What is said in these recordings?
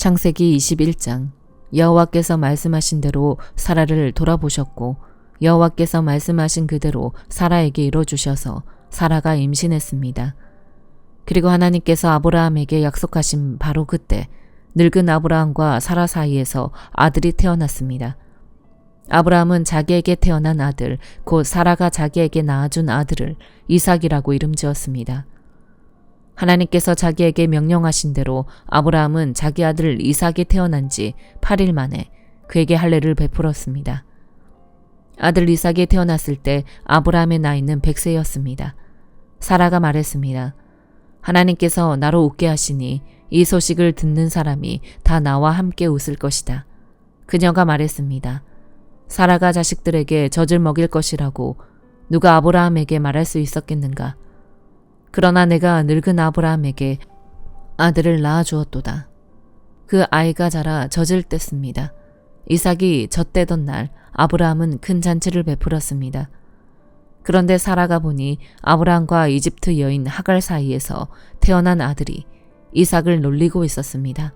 창세기 21장. 여호와께서 말씀하신 대로 사라를 돌아보셨고 여호와께서 말씀하신 그대로 사라에게 이뤄주셔서 사라가 임신했습니다. 그리고 하나님께서 아브라함에게 약속하신 바로 그때 늙은 아브라함과 사라 사이에서 아들이 태어났습니다. 아브라함은 자기에게 태어난 아들, 곧 사라가 자기에게 낳아준 아들을 이삭이라고 이름 지었습니다. 하나님께서 자기에게 명령하신 대로 아브라함은 자기 아들 이삭이 태어난 지 8일 만에 그에게 할례를 베풀었습니다. 아들 이삭이 태어났을 때 아브라함의 나이는 100세였습니다. 사라가 말했습니다. 하나님께서 나로 웃게 하시니 이 소식을 듣는 사람이 다 나와 함께 웃을 것이다. 그녀가 말했습니다. 사라가 자식들에게 젖을 먹일 것이라고 누가 아브라함에게 말할 수 있었겠는가? 그러나 내가 늙은 아브라함에게 아들을 낳아주었도다. 그 아이가 자라 젖을 뗐습니다. 이삭이 젖대던 날 아브라함은 큰 잔치를 베풀었습니다. 그런데 사라가 보니 아브라함과 이집트 여인 하갈 사이에서 태어난 아들이 이삭을 놀리고 있었습니다.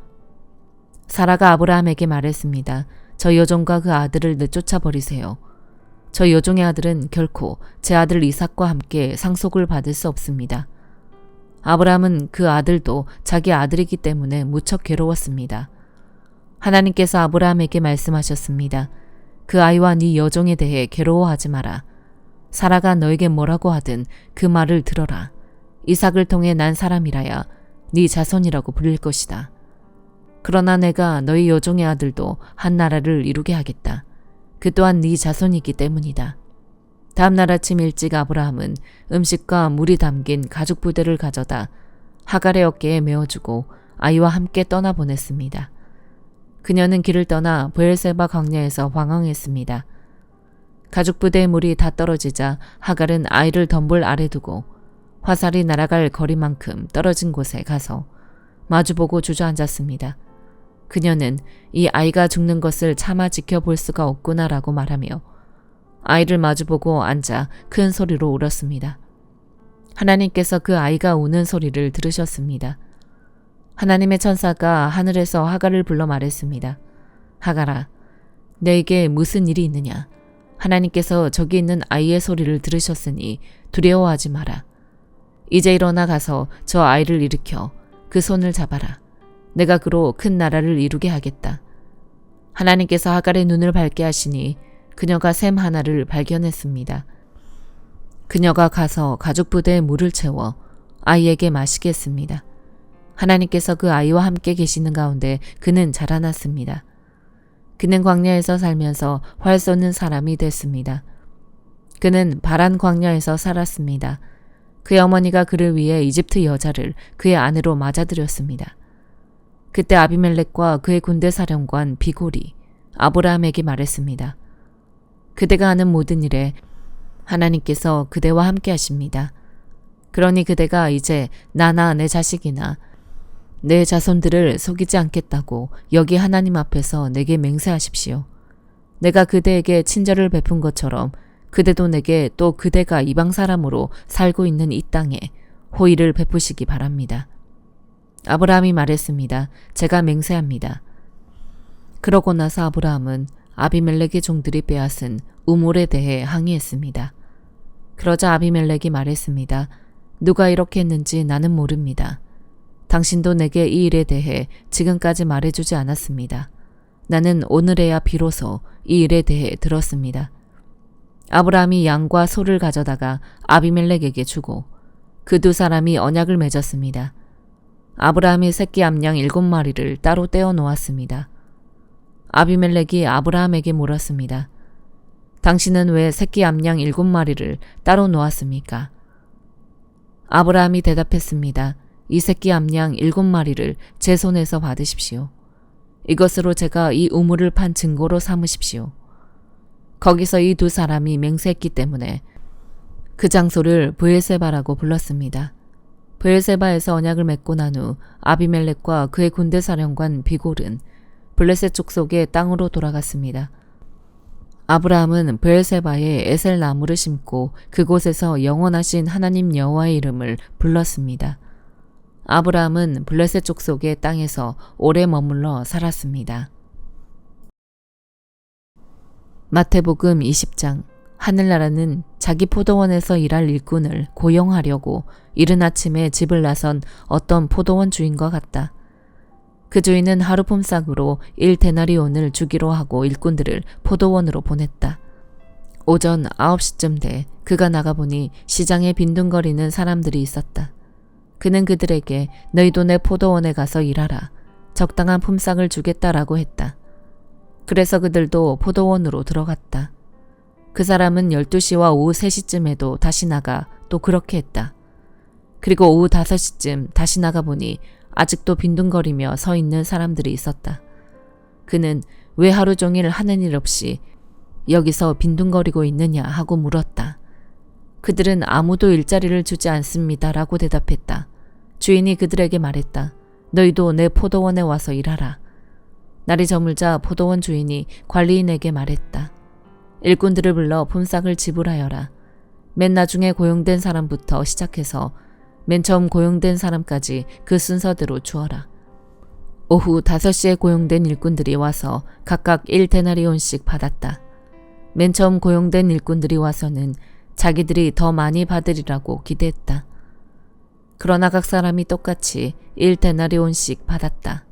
사라가 아브라함에게 말했습니다. 저 여종과 그 아들을 내쫓아 버리세요. 저 여종의 아들은 결코 제 아들 이삭과 함께 상속을 받을 수 없습니다. 아브라함은 그 아들도 자기 아들이기 때문에 무척 괴로웠습니다. 하나님께서 아브라함에게 말씀하셨습니다. 그 아이와 네 여종에 대해 괴로워하지 마라. 사라가 너에게 뭐라고 하든 그 말을 들어라. 이삭을 통해 난 사람이라야 네 자손이라고 불릴 것이다. 그러나 내가 너희 여종의 아들도 한 나라를 이루게 하겠다. 그 또한 네 자손이기 때문이다. 다음날 아침 일찍 아브라함은 음식과 물이 담긴 가죽 부대를 가져다 하갈의 어깨에 메어주고 아이와 함께 떠나보냈습니다. 그녀는 길을 떠나 브엘세바 광야에서 방황했습니다. 가죽 부대의 물이 다 떨어지자 하갈은 아이를 덤불 아래 두고 화살이 날아갈 거리만큼 떨어진 곳에 가서 마주보고 주저앉았습니다. 그녀는 이 아이가 죽는 것을 차마 지켜볼 수가 없구나라고 말하며 아이를 마주보고 앉아 큰 소리로 울었습니다. 하나님께서 그 아이가 우는 소리를 들으셨습니다. 하나님의 천사가 하늘에서 하갈을 불러 말했습니다. 하갈아, 너에게 무슨 일이 있느냐? 하나님께서 저기 있는 아이의 소리를 들으셨으니 두려워하지 마라. 이제 일어나 가서 저 아이를 일으켜 그 손을 잡아라. 내가 그로 큰 나라를 이루게 하겠다. 하나님께서 하갈의 눈을 밝게 하시니 그녀가 샘 하나를 발견했습니다. 그녀가 가서 가죽 부대에 물을 채워 아이에게 마시게 했습니다. 하나님께서 그 아이와 함께 계시는 가운데 그는 자라났습니다. 그는 광야에서 살면서 활 쏘는 사람이 됐습니다. 그는 바란 광야에서 살았습니다. 그의 어머니가 그를 위해 이집트 여자를 그의 아내로 맞아들였습니다. 그때 아비멜렉과 그의 군대 사령관 비골이 아브라함에게 말했습니다. 그대가 하는 모든 일에 하나님께서 그대와 함께 하십니다. 그러니 그대가 이제 나나 내 자식이나 내 자손들을 속이지 않겠다고 여기 하나님 앞에서 내게 맹세하십시오. 내가 그대에게 친절을 베푼 것처럼 그대도 내게 또 그대가 이방 사람으로 살고 있는 이 땅에 호의를 베푸시기 바랍니다. 아브라함이 말했습니다. 제가 맹세합니다. 그러고 나서 아브라함은 아비멜렉의 종들이 빼앗은 우물에 대해 항의했습니다. 그러자 아비멜렉이 말했습니다. 누가 이렇게 했는지 나는 모릅니다. 당신도 내게 이 일에 대해 지금까지 말해주지 않았습니다. 나는 오늘에야 비로소 이 일에 대해 들었습니다. 아브라함이 양과 소를 가져다가 아비멜렉에게 주고 그 두 사람이 언약을 맺었습니다. 아브라함이 새끼 암양 7마리를 따로 떼어 놓았습니다. 아비멜렉이 아브라함에게 물었습니다. 당신은 왜 새끼 암양 7마리를 따로 놓았습니까? 아브라함이 대답했습니다. 이 새끼 암양 7마리를 제 손에서 받으십시오. 이것으로 제가 이 우물을 판 증거로 삼으십시오. 거기서 이 두 사람이 맹세했기 때문에 그 장소를 브엘세바라고 불렀습니다. 브엘세바에서 언약을 맺고 난 후 아비멜렉과 그의 군대 사령관 비골은 블레셋 족속의 땅으로 돌아갔습니다. 아브라함은 브엘세바에 에셀 나무를 심고 그곳에서 영원하신 하나님 여호와의 이름을 불렀습니다. 아브라함은 블레셋 족속의 땅에서 오래 머물러 살았습니다. 마태복음 20장. 하늘나라는 자기 포도원에서 일할 일꾼을 고용하려고 이른 아침에 집을 나선 어떤 포도원 주인과 같다. 그 주인은 하루 품삯으로 1데나리온을 주기로 하고 일꾼들을 포도원으로 보냈다. 오전 9시쯤 돼 그가 나가보니 시장에 빈둥거리는 사람들이 있었다. 그는 그들에게 너희도 내 포도원에 가서 일하라. 적당한 품삯을 주겠다라고 했다. 그래서 그들도 포도원으로 들어갔다. 그 사람은 12시와 오후 3시쯤에도 다시 나가 또 그렇게 했다. 그리고 오후 5시쯤 다시 나가보니 아직도 빈둥거리며 서 있는 사람들이 있었다. 그는 왜 하루 종일 하는 일 없이 여기서 빈둥거리고 있느냐 하고 물었다. 그들은 아무도 일자리를 주지 않습니다 라고 대답했다. 주인이 그들에게 말했다. 너희도 내 포도원에 와서 일하라. 날이 저물자 포도원 주인이 관리인에게 말했다. 일꾼들을 불러 품삯을 지불하여라. 맨 나중에 고용된 사람부터 시작해서 맨 처음 고용된 사람까지 그 순서대로 주어라. 오후 5시에 고용된 일꾼들이 와서 각각 1데나리온씩 받았다. 맨 처음 고용된 일꾼들이 와서는 자기들이 더 많이 받으리라고 기대했다. 그러나 각 사람이 똑같이 1데나리온씩 받았다.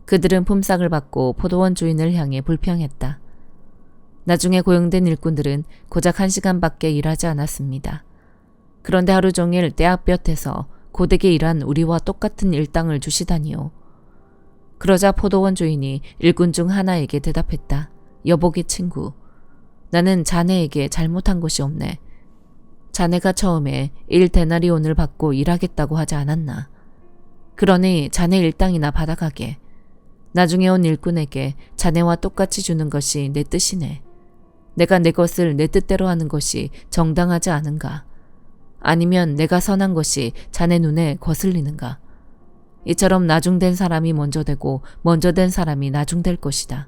그들은 품삯을 받고 포도원 주인을 향해 불평했다. 나중에 고용된 일꾼들은 고작 1시간밖에 일하지 않았습니다. 그런데 하루 종일 떼약볕에서 고되게 일한 우리와 똑같은 일당을 주시다니요. 그러자 포도원 주인이 일꾼 중 하나에게 대답했다. 여보기 친구, 나는 자네에게 잘못한 것이 없네. 자네가 처음에 1데나리온을 받고 일하겠다고 하지 않았나. 그러니 자네 일당이나 받아가게. 나중에 온 일꾼에게 자네와 똑같이 주는 것이 내 뜻이네. 내가 내 것을 내 뜻대로 하는 것이 정당하지 않은가? 아니면 내가 선한 것이 자네 눈에 거슬리는가? 이처럼 나중된 사람이 먼저 되고 먼저 된 사람이 나중될 것이다.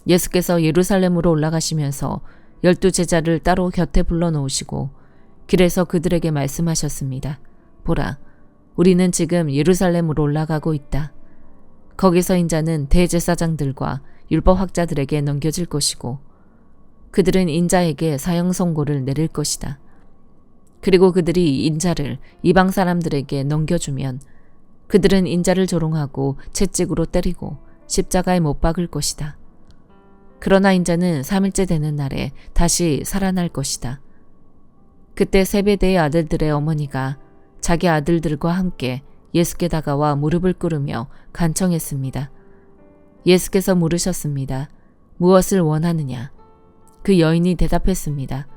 예수께서 예루살렘으로 올라가시면서 12제자를 따로 곁에 불러놓으시고 길에서 그들에게 말씀하셨습니다. 보라, 우리는 지금 예루살렘으로 올라가고 있다. 거기서 인자는 대제사장들과 율법학자들에게 넘겨질 것이고 그들은 인자에게 사형 선고를 내릴 것이다. 그리고 그들이 인자를 이방 사람들에게 넘겨주면 그들은 인자를 조롱하고 채찍으로 때리고 십자가에 못 박을 것이다. 그러나 인자는 3일째 되는 날에 다시 살아날 것이다. 그때 세베대의 아들들의 어머니가 자기 아들들과 함께 예수께 다가와 무릎을 꿇으며 간청했습니다. 예수께서 물으셨습니다. 무엇을 원하느냐? 그 여인이 대답했습니다.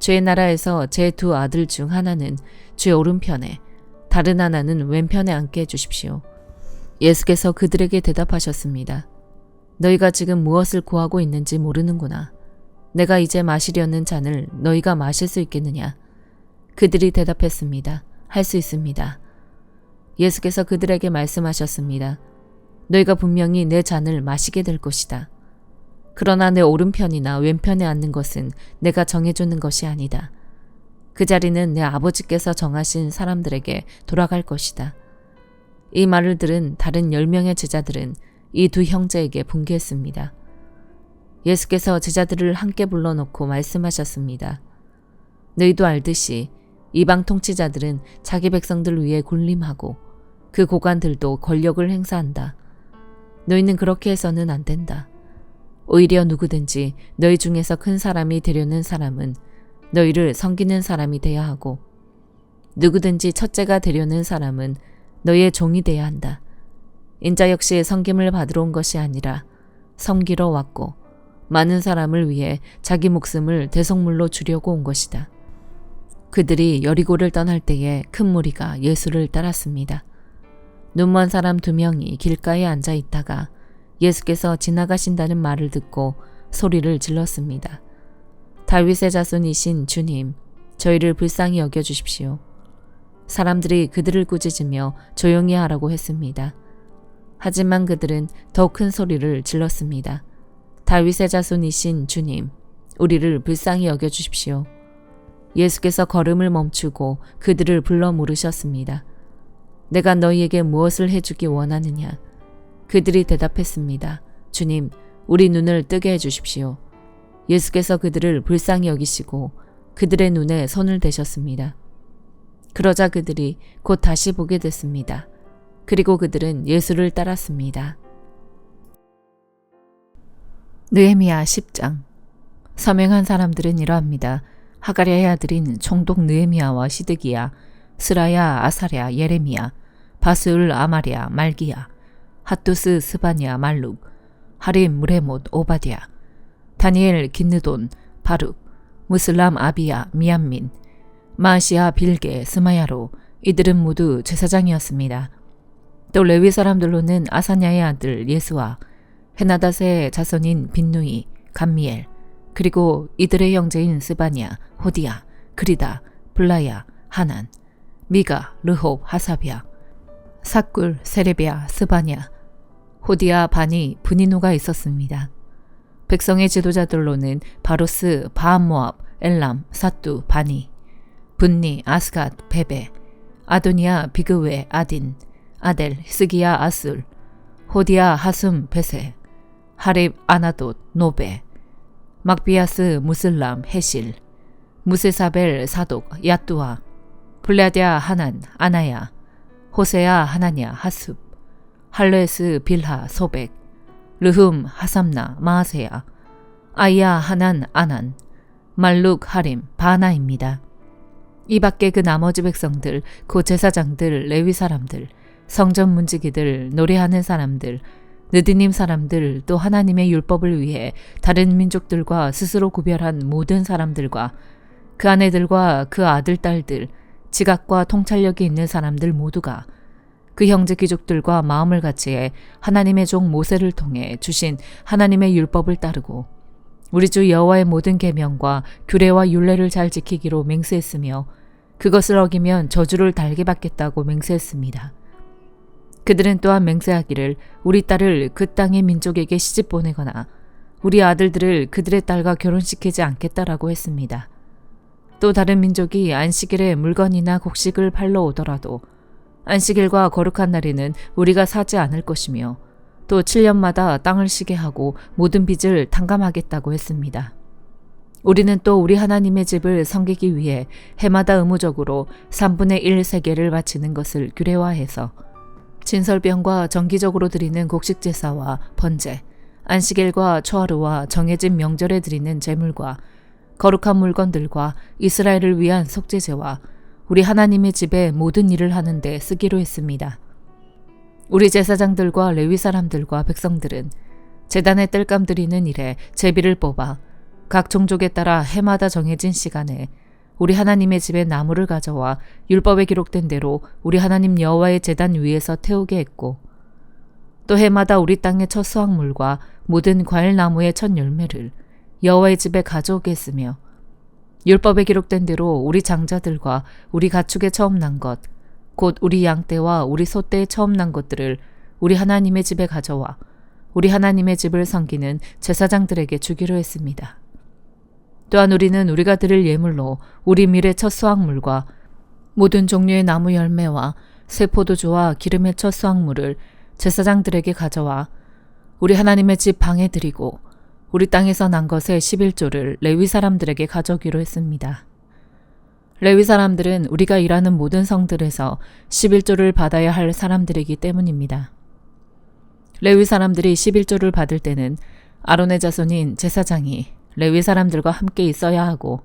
주의 나라에서 제 2 아들 중 하나는 주의 오른편에 다른 하나는 왼편에 앉게 해주십시오. 예수께서 그들에게 대답하셨습니다. 너희가 지금 무엇을 구하고 있는지 모르는구나. 내가 이제 마시려는 잔을 너희가 마실 수 있겠느냐? 그들이 대답했습니다. 할 수 있습니다. 예수께서 그들에게 말씀하셨습니다. 너희가 분명히 내 잔을 마시게 될 것이다. 그러나 내 오른편이나 왼편에 앉는 것은 내가 정해주는 것이 아니다. 그 자리는 내 아버지께서 정하신 사람들에게 돌아갈 것이다. 이 말을 들은 다른 10명의 제자들은 이 2 형제에게 분개했습니다. 예수께서 제자들을 함께 불러놓고 말씀하셨습니다. 너희도 알듯이 이방 통치자들은 자기 백성들 위에 군림하고 그 고관들도 권력을 행사한다. 너희는 그렇게 해서는 안 된다. 오히려 누구든지 너희 중에서 큰 사람이 되려는 사람은 너희를 섬기는 사람이 되어야 하고 누구든지 첫째가 되려는 사람은 너희의 종이 되어야 한다. 인자 역시 섬김을 받으러 온 것이 아니라 섬기러 왔고 많은 사람을 위해 자기 목숨을 대속물로 주려고 온 것이다. 그들이 여리고를 떠날 때에 큰 무리가 예수를 따랐습니다. 눈먼 사람 2명이 길가에 앉아 있다가 예수께서 지나가신다는 말을 듣고 소리를 질렀습니다. 다윗의 자손이신 주님, 저희를 불쌍히 여겨주십시오. 사람들이 그들을 꾸짖으며 조용히 하라고 했습니다. 하지만 그들은 더 큰 소리를 질렀습니다. 다윗의 자손이신 주님, 우리를 불쌍히 여겨주십시오. 예수께서 걸음을 멈추고 그들을 불러 물으셨습니다. 내가 너희에게 무엇을 해주기 원하느냐? 그들이 대답했습니다. 주님, 우리 눈을 뜨게 해주십시오. 예수께서 그들을 불쌍히 여기시고 그들의 눈에 손을 대셨습니다. 그러자 그들이 곧 다시 보게 됐습니다. 그리고 그들은 예수를 따랐습니다. 느헤미야 10장. 서명한 사람들은 이러합니다. 하가랴의 아들인 총독 느헤미야와 시드기야, 스라야, 아사랴, 예레미야, 바스울, 아마랴, 말기야, 핫두스, 스바냐, 말룩, 하림, 무레못, 오바댜, 다니엘, 긴느돈, 바룩, 무슬람, 아비야, 미암민, 마시아, 빌게, 스마야로 이들은 모두 제사장이었습니다. 또 레위 사람들로는 아사냐의 아들 예수와 헤나닷의 자손인 빈누이, 감미엘, 그리고 이들의 형제인 스바냐, 호디야, 그리다, 블라야, 하난, 미가, 르홉, 하사비야, 삭굴, 세레비야, 스바냐, 호디야, 바니, 브니누가 있었습니다. 백성의 지도자들로는 바로스, 바암모압, 엘람, 사뚜, 바니, 분니, 아스갓, 베베, 아도니아, 비그웨, 아딘, 아델, 스기야, 아술, 호디야, 하숨, 베세, 하립, 아나돗, 노베, 막비아스, 무슬람, 헤실, 무세사벨, 사독, 야뚜아, 블라디아, 하난, 아나야, 호세야, 하나냐, 하습, 할레스, 빌하, 소백, 르흠, 하삼나, 마아세야, 아이야, 하난, 아난, 말룩, 하림, 바나입니다. 이 밖에 그 나머지 백성들, 곧 제사장들, 레위 사람들, 성전 문지기들, 노래하는 사람들, 느디님 사람들, 또 하나님의 율법을 위해 다른 민족들과 스스로 구별한 모든 사람들과 그 아내들과 그 아들, 딸들, 지각과 통찰력이 있는 사람들 모두가 그 형제 귀족들과 마음을 같이해 하나님의 종 모세를 통해 주신 하나님의 율법을 따르고 우리 주 여호와의 모든 계명과 규례와 율례를 잘 지키기로 맹세했으며 그것을 어기면 저주를 달게 받겠다고 맹세했습니다. 그들은 또한 맹세하기를 우리 딸을 그 땅의 민족에게 시집 보내거나 우리 아들들을 그들의 딸과 결혼시키지 않겠다라고 했습니다. 또 다른 민족이 안식일에 물건이나 곡식을 팔러 오더라도 안식일과 거룩한 날에는 우리가 사지 않을 것이며 또 7년마다 땅을 쉬게 하고 모든 빚을 탕감하겠다고 했습니다. 우리는 또 우리 하나님의 집을 섬기기 위해 해마다 의무적으로 3분의 1 세겔을 바치는 것을 규례화해서 진설병과 정기적으로 드리는 곡식 제사와 번제, 안식일과 초하루와 정해진 명절에 드리는 제물과 거룩한 물건들과 이스라엘을 위한 속죄제와 우리 하나님의 집에 모든 일을 하는데 쓰기로 했습니다. 우리 제사장들과 레위 사람들과 백성들은 제단에 땔감 드리는 일에 제비를 뽑아 각 종족에 따라 해마다 정해진 시간에 우리 하나님의 집에 나무를 가져와 율법에 기록된 대로 우리 하나님 여호와의 제단 위에서 태우게 했고 또 해마다 우리 땅의 첫 수확물과 모든 과일나무의 첫 열매를 여호와의 집에 가져오게 했으며 율법에 기록된 대로 우리 장자들과 우리 가축의 처음 난 것, 곧 우리 양떼와 우리 소떼의 처음 난 것들을 우리 하나님의 집에 가져와 우리 하나님의 집을 섬기는 제사장들에게 주기로 했습니다. 또한 우리는 우리가 드릴 예물로 우리 밀의 첫 수확물과 모든 종류의 나무 열매와 새 포도주와 기름의 첫 수확물을 제사장들에게 가져와 우리 하나님의 집 방에 드리고 우리 땅에서 난 것의 11조를 레위 사람들에게 가져오기로 했습니다. 레위 사람들은 우리가 일하는 모든 성들에서 11조를 받아야 할 사람들이기 때문입니다. 레위 사람들이 11조를 받을 때는 아론의 자손인 제사장이 레위 사람들과 함께 있어야 하고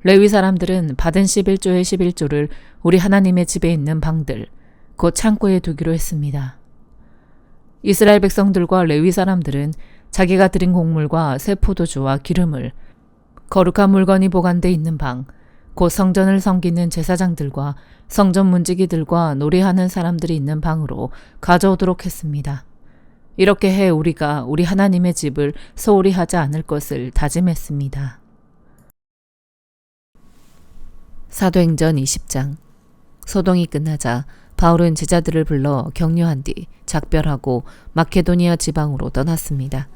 레위 사람들은 받은 11조의 11조를 우리 하나님의 집에 있는 방들, 곧 창고에 두기로 했습니다. 이스라엘 백성들과 레위 사람들은 자기가 드린 곡물과 새 포도주와 기름을 거룩한 물건이 보관돼 있는 방, 곧 성전을 섬기는 제사장들과 성전 문지기들과 노래하는 사람들이 있는 방으로 가져오도록 했습니다. 이렇게 해 우리가 우리 하나님의 집을 소홀히 하지 않을 것을 다짐했습니다. 사도행전 20장. 소동이 끝나자 바울은 제자들을 불러 격려한 뒤 작별하고 마케도니아 지방으로 떠났습니다.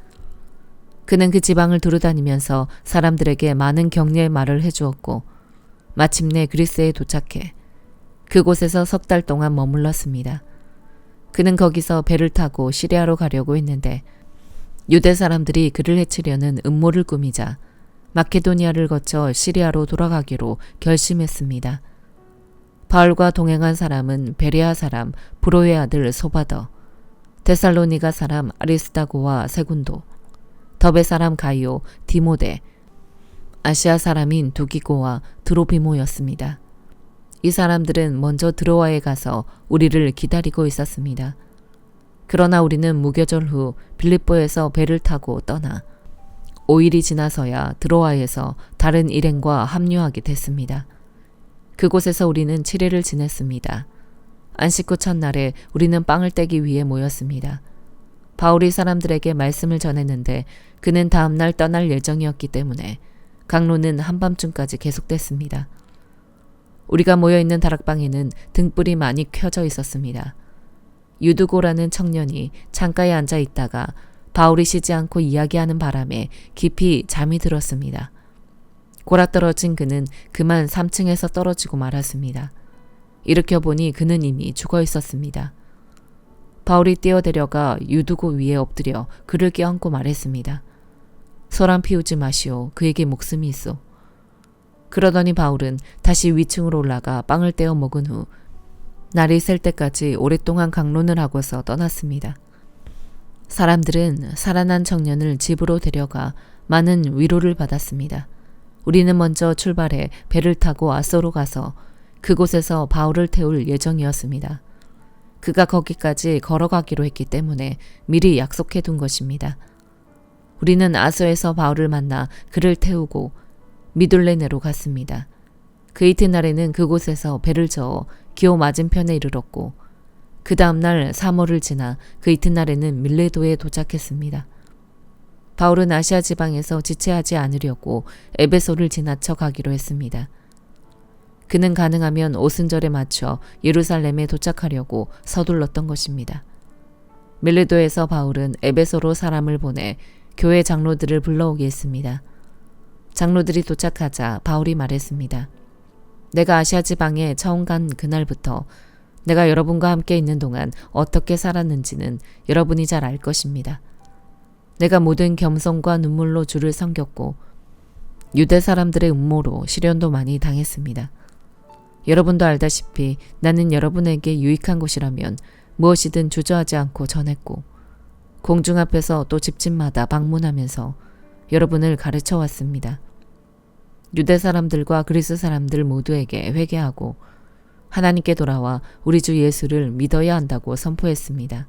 그는 그 지방을 두루다니면서 사람들에게 많은 격려의 말을 해주었고 마침내 그리스에 도착해 그곳에서 3달 동안 머물렀습니다. 그는 거기서 배를 타고 시리아로 가려고 했는데 유대 사람들이 그를 해치려는 음모를 꾸미자 마케도니아를 거쳐 시리아로 돌아가기로 결심했습니다. 바울과 동행한 사람은 베레아 사람 브로의 아들 소바더, 데살로니가 사람 아리스다고와 세군도, 더베 사람 가이오, 디모데, 아시아 사람인 두기고와 드로비모였습니다. 이 사람들은 먼저 드로아에 가서 우리를 기다리고 있었습니다. 그러나 우리는 무교절 후 빌립보에서 배를 타고 떠나 5일이 지나서야 드로아에서 다른 일행과 합류하게 됐습니다. 그곳에서 우리는 7일을 지냈습니다. 안식 후 첫날에 우리는 빵을 떼기 위해 모였습니다. 바울이 사람들에게 말씀을 전했는데 그는 다음날 떠날 예정이었기 때문에 강론은 한밤중까지 계속됐습니다. 우리가 모여있는 다락방에는 등불이 많이 켜져 있었습니다. 유두고라는 청년이 창가에 앉아 있다가 바울이 쉬지 않고 이야기하는 바람에 깊이 잠이 들었습니다. 골아떨어진 그는 그만 3층에서 떨어지고 말았습니다. 일으켜보니 그는 이미 죽어 있었습니다. 바울이 뛰어내려가 유두고 위에 엎드려 그를 껴안고 말했습니다. 소란 피우지 마시오. 그에게 목숨이 있어. 그러더니 바울은 다시 위층으로 올라가 빵을 떼어 먹은 후 날이 셀 때까지 오랫동안 강론을 하고서 떠났습니다. 사람들은 살아난 청년을 집으로 데려가 많은 위로를 받았습니다. 우리는 먼저 출발해 배를 타고 아소로 가서 그곳에서 바울을 태울 예정이었습니다. 그가 거기까지 걸어가기로 했기 때문에 미리 약속해 둔 것입니다. 우리는 아소에서 바울을 만나 그를 태우고 미둘레네로 갔습니다. 그 이튿날에는 그곳에서 배를 저어 기호 맞은편에 이르렀고 그 다음날 3월을 지나 그 이튿날에는 밀레도에 도착했습니다. 바울은 아시아 지방에서 지체하지 않으려고 에베소를 지나쳐 가기로 했습니다. 그는 가능하면 오순절에 맞춰 예루살렘에 도착하려고 서둘렀던 것입니다. 밀레도에서 바울은 에베소로 사람을 보내 교회 장로들을 불러오게 했습니다. 장로들이 도착하자 바울이 말했습니다. 내가 아시아 지방에 처음 간 그날부터 내가 여러분과 함께 있는 동안 어떻게 살았는지는 여러분이 잘 알 것입니다. 내가 모든 겸손과 눈물로 주를 섬겼고 유대 사람들의 음모로 시련도 많이 당했습니다. 여러분도 알다시피 나는 여러분에게 유익한 것이라면 무엇이든 주저하지 않고 전했고 공중 앞에서 또 집집마다 방문하면서 여러분을 가르쳐 왔습니다. 유대 사람들과 그리스 사람들 모두에게 회개하고 하나님께 돌아와 우리 주 예수를 믿어야 한다고 선포했습니다.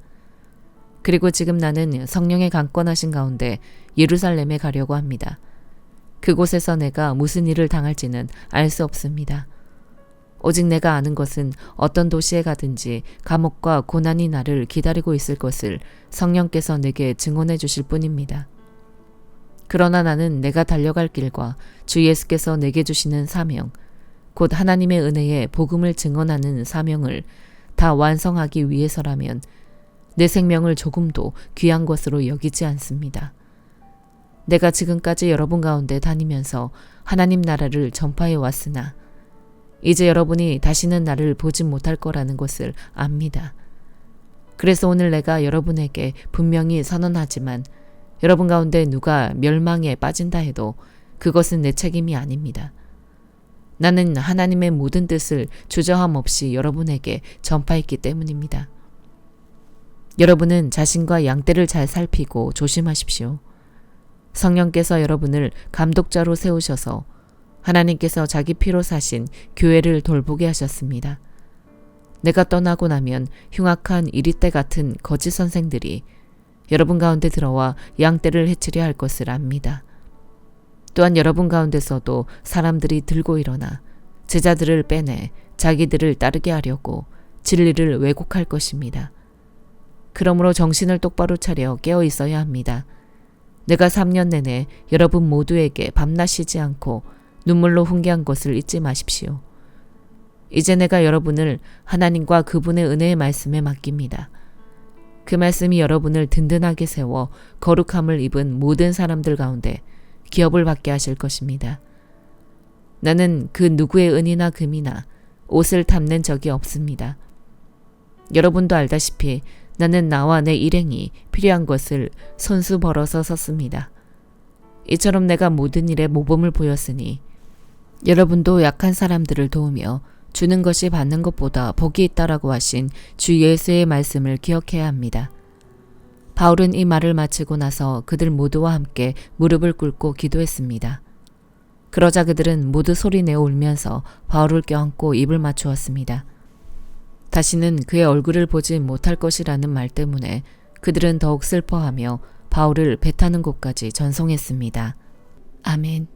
그리고 지금 나는 성령의 강권하신 가운데 예루살렘에 가려고 합니다. 그곳에서 내가 무슨 일을 당할지는 알 수 없습니다. 오직 내가 아는 것은 어떤 도시에 가든지 감옥과 고난이 나를 기다리고 있을 것을 성령께서 내게 증언해 주실 뿐입니다. 그러나 나는 내가 달려갈 길과 주 예수께서 내게 주시는 사명, 곧 하나님의 은혜에 복음을 증언하는 사명을 다 완성하기 위해서라면 내 생명을 조금도 귀한 것으로 여기지 않습니다. 내가 지금까지 여러분 가운데 다니면서 하나님 나라를 전파해 왔으나 이제 여러분이 다시는 나를 보지 못할 거라는 것을 압니다. 그래서 오늘 내가 여러분에게 분명히 선언하지만 여러분 가운데 누가 멸망에 빠진다 해도 그것은 내 책임이 아닙니다. 나는 하나님의 모든 뜻을 주저함 없이 여러분에게 전파했기 때문입니다. 여러분은 자신과 양떼를 잘 살피고 조심하십시오. 성령께서 여러분을 감독자로 세우셔서 하나님께서 자기 피로 사신 교회를 돌보게 하셨습니다. 내가 떠나고 나면 흉악한 이리떼 같은 거짓 선생들이 여러분 가운데 들어와 양떼를 해치려 할 것을 압니다. 또한 여러분 가운데서도 사람들이 들고 일어나 제자들을 빼내 자기들을 따르게 하려고 진리를 왜곡할 것입니다. 그러므로 정신을 똑바로 차려 깨어 있어야 합니다. 내가 3년 내내 여러분 모두에게 밤낮 쉬지 않고 눈물로 훈계한 것을 잊지 마십시오. 이제 내가 여러분을 하나님과 그분의 은혜의 말씀에 맡깁니다. 그 말씀이 여러분을 든든하게 세워 거룩함을 입은 모든 사람들 가운데 기업을 받게 하실 것입니다. 나는 그 누구의 은이나 금이나 옷을 탐낸 적이 없습니다. 여러분도 알다시피 나는 나와 내 일행이 필요한 것을 손수 벌어서 썼습니다. 이처럼 내가 모든 일에 모범을 보였으니 여러분도 약한 사람들을 도우며 주는 것이 받는 것보다 복이 있다라고 하신 주 예수의 말씀을 기억해야 합니다. 바울은 이 말을 마치고 나서 그들 모두와 함께 무릎을 꿇고 기도했습니다. 그러자 그들은 모두 소리내어 울면서 바울을 껴안고 입을 맞추었습니다. 다시는 그의 얼굴을 보지 못할 것이라는 말 때문에 그들은 더욱 슬퍼하며 바울을 배 타는 곳까지 전송했습니다. 아멘.